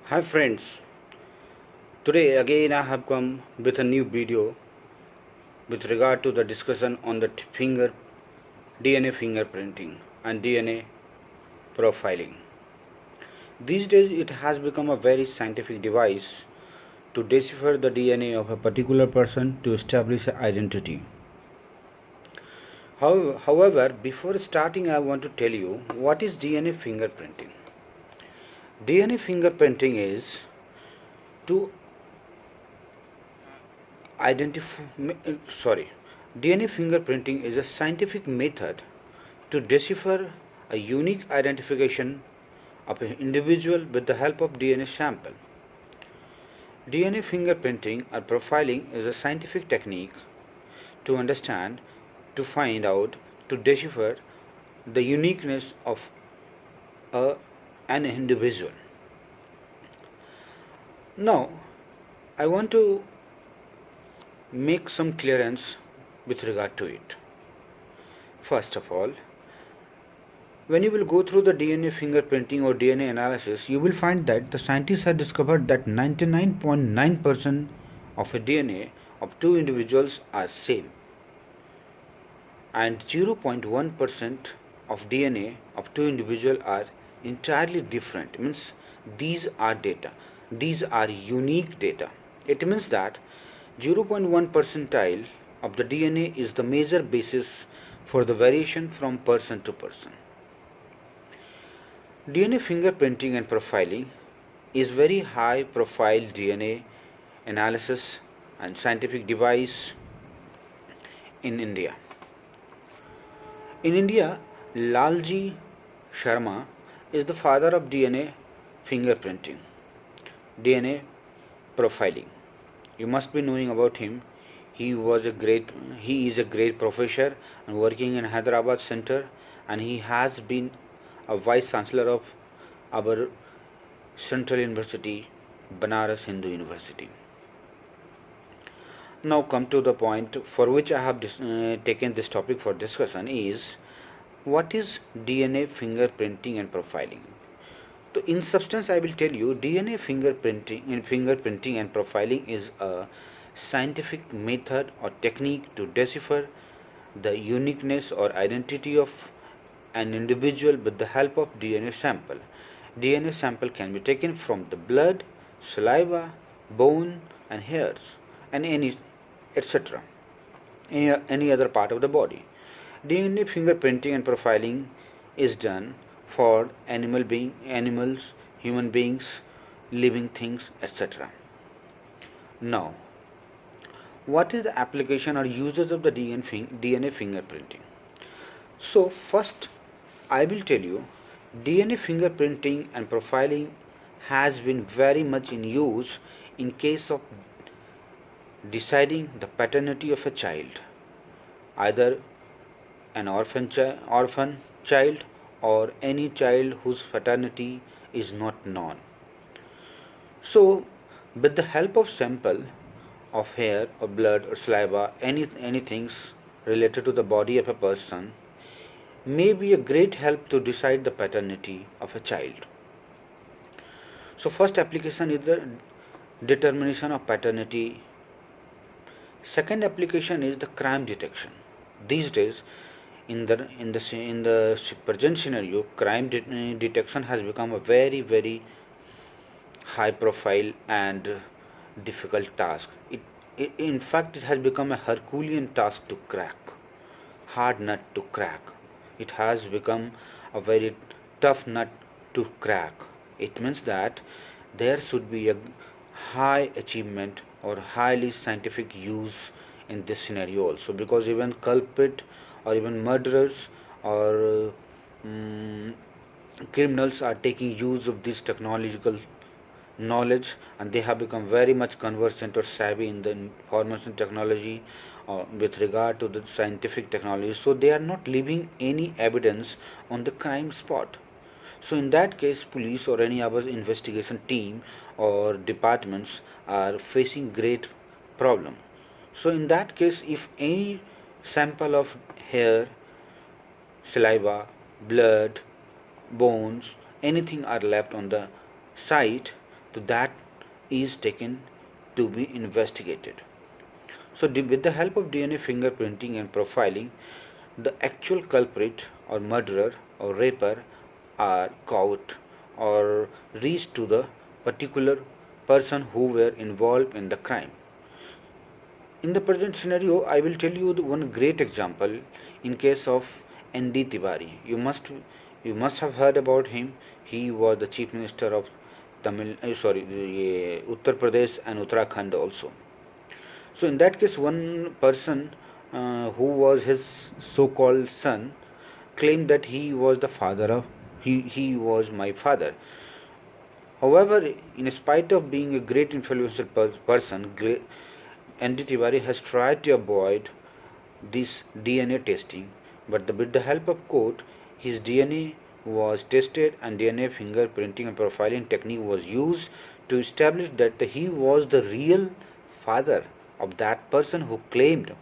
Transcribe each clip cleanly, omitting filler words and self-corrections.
Hi friends, today again I have come with a new video with regard to the discussion on the DNA fingerprinting and DNA profiling. These days it has become a very scientific device to decipher the DNA of a particular person to establish an identity. However, before starting I want to tell you what is DNA fingerprinting. DNA fingerprinting is to identify sorry DNA fingerprinting is a scientific method to decipher a unique identification of an individual with the help of DNA sample. DNA fingerprinting or profiling is a scientific technique to understand, to find out, to decipher the uniqueness of an individual. Now I want to make some clearance with regard to it. First of all, when you will go through the DNA fingerprinting or DNA analysis, you will find that the scientists have discovered that 99.9% of a DNA of two individuals are same, and 0.1% of DNA of two individuals are entirely different. Means these are data. These are unique data. It means that 0.1 percentile of the DNA is the major basis for the variation from person to person. DNA fingerprinting and profiling is very high profile DNA analysis and scientific device in India. In India, Lalji Sharma is the father of DNA fingerprinting, DNA profiling. You must be knowing about him. He is a great professor and working in Hyderabad Center, and he has been a vice chancellor of our Central University, Banaras Hindu University. Now come to the point for which I have taken this topic for discussion is what is DNA fingerprinting and profiling. So in substance I will tell you DNA fingerprinting and profiling is a scientific method or technique to decipher the uniqueness or identity of an individual with the help of DNA sample. DNA sample can be taken from the blood, saliva, bone and hairs and any etc. Any other part of the body. DNA fingerprinting and profiling is done for animals, human beings, living things, etc. Now, what is the application or uses of the DNA fingerprinting? So, first, I will tell you DNA fingerprinting and profiling has been very much in use in case of deciding the paternity of a child, either an orphan child or any child whose paternity is not known. So, with the help of sample of hair or blood or saliva, anything related to the body of a person may be a great help to decide the paternity of a child. So, first application is the determination of paternity. Second application is the crime detection. These days, in the present scenario, crime detection has become a very high profile and difficult task. In fact, it has become a Herculean task to crack, hard nut to crack. It has become a very tough nut to crack. It means that there should be a high achievement or highly scientific use in this scenario also, because even culprit or even murderers or criminals are taking use of this technological knowledge, and they have become very much conversant or savvy in the information technology with regard to the scientific technology, so they are not leaving any evidence on the crime spot. So in that case, police or any other investigation team or departments are facing great problem. So in that case, if any sample of hair, saliva, blood, bones, anything are left on the site, So that is taken to be investigated. So with the help of DNA fingerprinting and profiling, the actual culprit or murderer or raper are caught or reached to the particular person who were involved in the crime. In the present scenario, I will tell you one great example in case of N.D. Tiwari. You must have heard about him. He was the chief minister of Uttar Pradesh and Uttarakhand also. So in that case, one person who was his so-called son claimed that he was the father of he was my father. However, in spite of being a great influential person, N.D. Tiwari has tried to avoid this DNA testing, but with the help of court, his DNA was tested and DNA fingerprinting and profiling technique was used to establish that he was the real father of that person who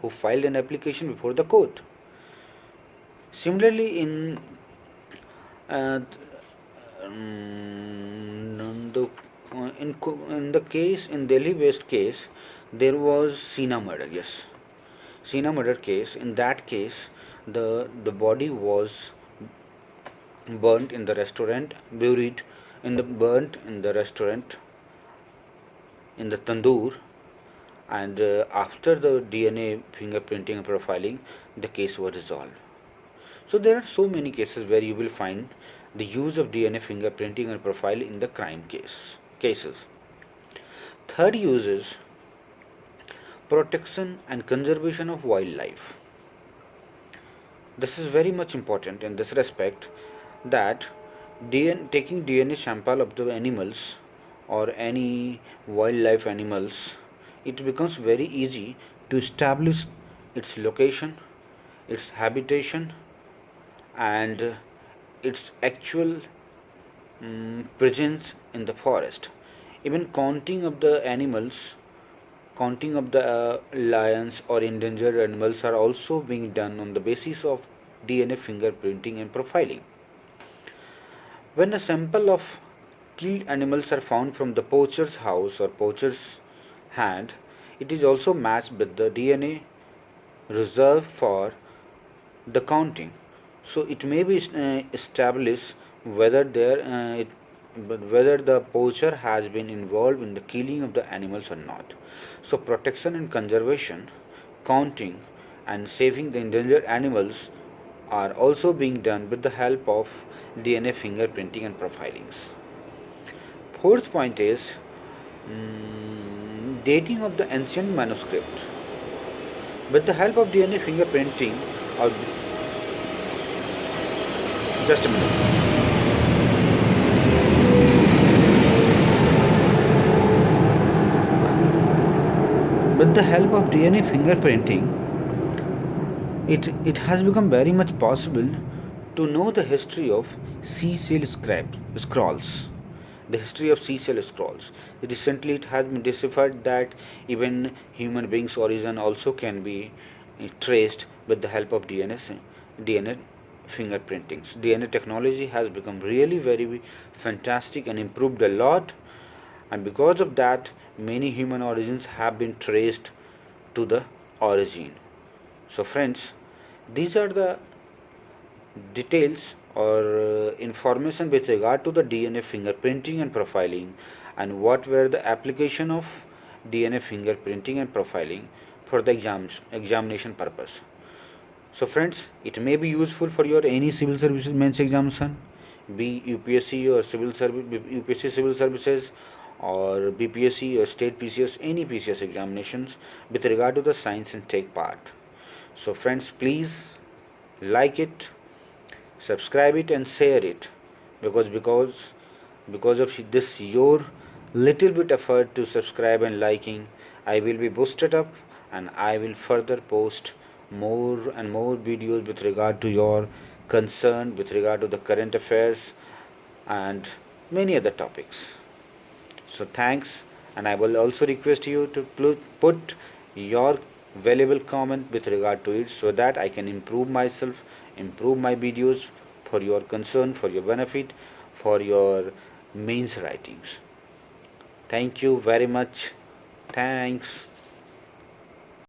filed an application before the court. Similarly, uh, in the case in Delhi-based case, there was Sina murder. Yes, Sina murder case. In that case, the body was burnt in the restaurant, burnt in the restaurant in the tandoor, and after the DNA fingerprinting and profiling, the case was resolved. So there are so many cases where you will find the use of DNA fingerprinting and profiling in the crime cases. Third use is protection and conservation of wildlife. This is very much important in this respect that taking DNA sample of the animals or any wildlife animals, it becomes very easy to establish its location, its habitation, and its actual presence in the forest. Even counting of the animals, counting of the lions or endangered animals are also being done on the basis of DNA fingerprinting and profiling. When a sample of killed animals are found from the poacher's house or poacher's hand, it is also matched with the DNA reserved for the counting. So it may be established whether whether the poacher has been involved in the killing of the animals or not. So protection and conservation, counting and saving the endangered animals are also being done with the help of DNA fingerprinting and profilings. Fourth point is dating of the ancient manuscript. With the help of DNA fingerprinting or just a minute. With the help of DNA fingerprinting, it has become very much possible to know the history of seashell scrolls. The history of seashell scrolls. Recently, it has been deciphered that even human beings' origin also can be traced with the help of DNA fingerprintings. DNA technology has become really very fantastic and improved a lot, and because of that, many human origins have been traced to the origin. So, friends, these are the details or information with regard to the DNA fingerprinting and profiling, and what were the application of DNA fingerprinting and profiling for the examination purpose. So friends, it may be useful for your any civil services mains examination, be UPSC or UPSC civil services or BPSC or state PCS, any PCS examinations with regard to the science and tech part. So friends, please like it, subscribe it and share it, because of this your little bit effort to subscribe and liking, I will be boosted up and I will further post more and more videos with regard to your concern, with regard to the current affairs and many other topics. So thanks, and I will also request you to put your valuable comment with regard to it, so that I can improve myself, improve my videos for your concern, for your benefit, for your mains writings. Thank you very much. Thanks.